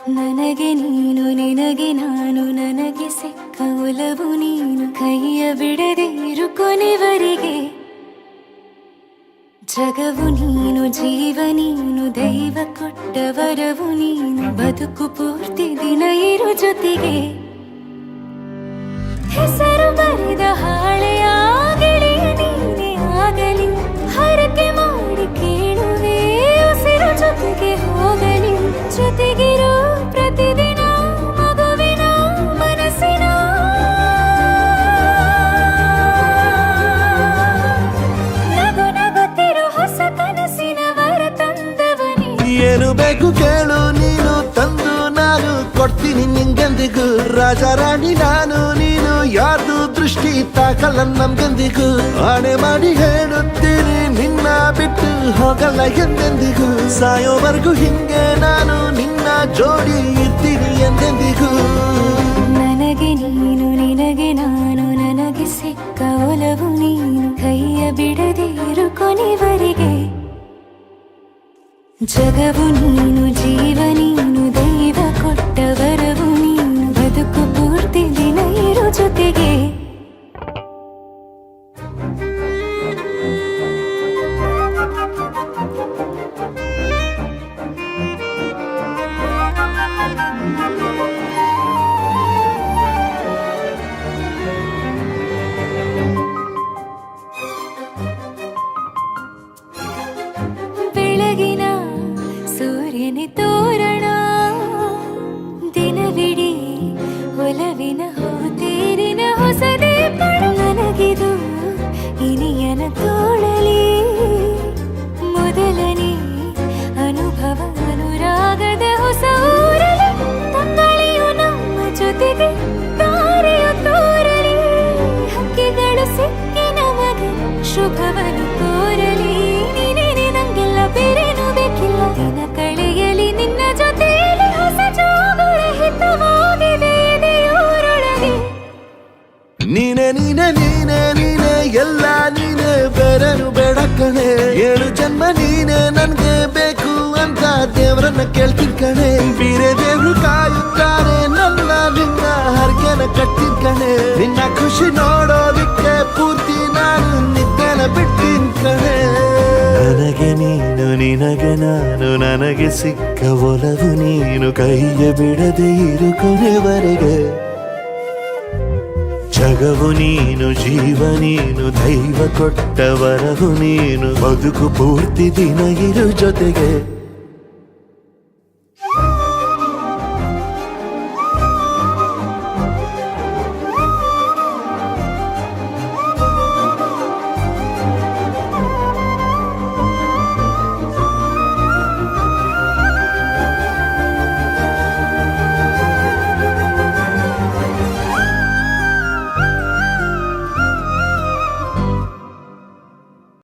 ನನಗೆ ನೀನು ನಿನಗೆ ನಾನು ನನಗೆ ಸಿಕ್ಕ ಒಲವು ನೀನು ಕೈಯ ಬಿಡದೆ ಇರು ಕೊನೆವರೆಗೆ ಜಗವು ನೀನು ಜೀವ ನೀನು ದೈವ ಕೊಟ್ಟ ವರವು ನೀನು ಬದುಕು ಪೂರ್ತಿ ದಿನ ಇರು ಜೊತೆಗೆ ಹೆಸರು ಬರೆದ ಹಾಳೆಯ ಗೆಳೆಯ ನೀನೇ ಆಗಲಿ ಹರಕೆ ಮಾಡಿ ಕೇಳುವೆ ಉಸಿರು ಜೊತೆಗೆ ಹೋಗಲಿ ಜೊತೆಗಿರೋ ಪ್ರತಿದಿನ ಮಗುವಿನ ಮನಸ್ಸಿನ ನಗು ನಗುತ್ತಿರೋ ಹೊಸ ಕನಸಿನ ವರ ತಂದವನೇ ಏನು ಬೇಕು ಕೇಳು ನೀನು ತಂದು ನಾನು ಕೊಡ್ತೀನಿ ನಿಂಗೆಂದಿಗೂ ರಾಜ ರಾಣಿ ನಾನು ನೀನು ಯಾರ್ದು ದೃಷ್ಟಿ ತಾಕಲ್ಲ ನಮ್ಗೆಂದಿಗೂ ಆಣೆ ಮಾಡಿ ಹೇಳುತ್ತೀನಿ ನಿನ್ನ ಬಿಟ್ಟು ಹೋಗಲ್ಲ ಎಂದೆಂದಿಗೂ ಸಾಯೋವರೆಗೂ ಹಿಂಗೆ ನಾನು ನಿನ್ನ ಜೋಡಿ ಇರ್ತೀನಿ ಎಂದೆಂದಿಗೂ ನನಗೆ ನೀನು ನಿನಗೆ ನಾನು ನನಗೆ ಸಿಕ್ಕ ಒಲವು ನೀನು ಕೈಯ ಬಿಡದೆ ಇರು ಕೊನೆವರೆಗೆ ಜಗವು ನೀನು ಜೀವ ನೀನು ದೈವ ಕೊಟ್ಟ ವರವು ನೀನು ಬದುಕು ಪೂರ್ತಿ ದಿನ ಇರು ಜೊತೆಗೆ ಬೆಳಗಿನ ಸೂರ್ಯನೇ ತೋರಣ ದಿನವಿಡೀ ಒಲವಿನ ಹೋತೇರಿನ ಹೊಸದೇ ಪಡ ನನಗಿದು ಇನಿಯನ ತೋಳಲಿ ಮೊದಲನೇ ಅನುಭವ ಅನುರಾಗದ ಹೊಸ ಊರಲಿ ತಂಗಳಿಯು ನಮ್ಮ ಜೊತೆಗೆ ತಾರೆಯು ತೋರಲಿ ಹಕ್ಕಿಗಳು ಸಿಕ್ಕಿ ನಮಗೆ ಶುಭವನ್ನು ಕೋರಲಿ ನೀನೇನೆ ನಂಗೆಲ್ಲ ಬೇರೇನು ಬೇಕಿಲ್ಲ ದಿನ ಕಳೆಯಲಿ ನಿನ್ನ ಜೊತೆಯಲ್ಲಿ ಹೊಸ ಜೋಗುಳ ಹಿತವಾಗಿದೆ ಎದೆಯೂರೊಳಗೆ ನೀನೆ ನೀನೆ ನೀನೆ ನೀನೆ ಎಲ್ಲ ನೀನೆ ಬೇರೆನು ಬೇಡ ಕಣೆ 7 ಜನ್ಮ ನೀನೆ ನನ್ಗೆ ಬೇಕು ಅಂತ ದೇವರನ್ನ ಕೇಳ್ತೀನಿ ಕಣೆ ಬೇರೆ ದೇವ್ರು ಕಾಯುತ್ತಾರೆ ನನ್ನ ನಿನ್ನ ಹರ್ಗೆನ ಕಟ್ತೀನಿ ಕಣೆ ನಿನ್ನ ಖುಷಿ ನೋಡೋದಿಕ್ಕೆ ಪೂರ್ತಿ ನಾನು ನಿದ್ದೆನ ಬಿಟ್ಟಿನ್ ಕಣೆ ನನಗೆ ನೀನು ನಿನಗೆ ನಾನು ನನಗೆ ಸಿಕ್ಕ ಒಲವು ನೀನು ಕೈಯ ಬಿಡದೆ ಇರು ಕೊನೆವರೆಗೆ ಜಗವು ನೀನು ಜೀವ ನೀನು ದೈವ ಕೊಟ್ಟ ವರವು ನೀನು ಬದುಕು ಪೂರ್ತಿ ದಿನ ಇರು ಜೊತೆಗೆ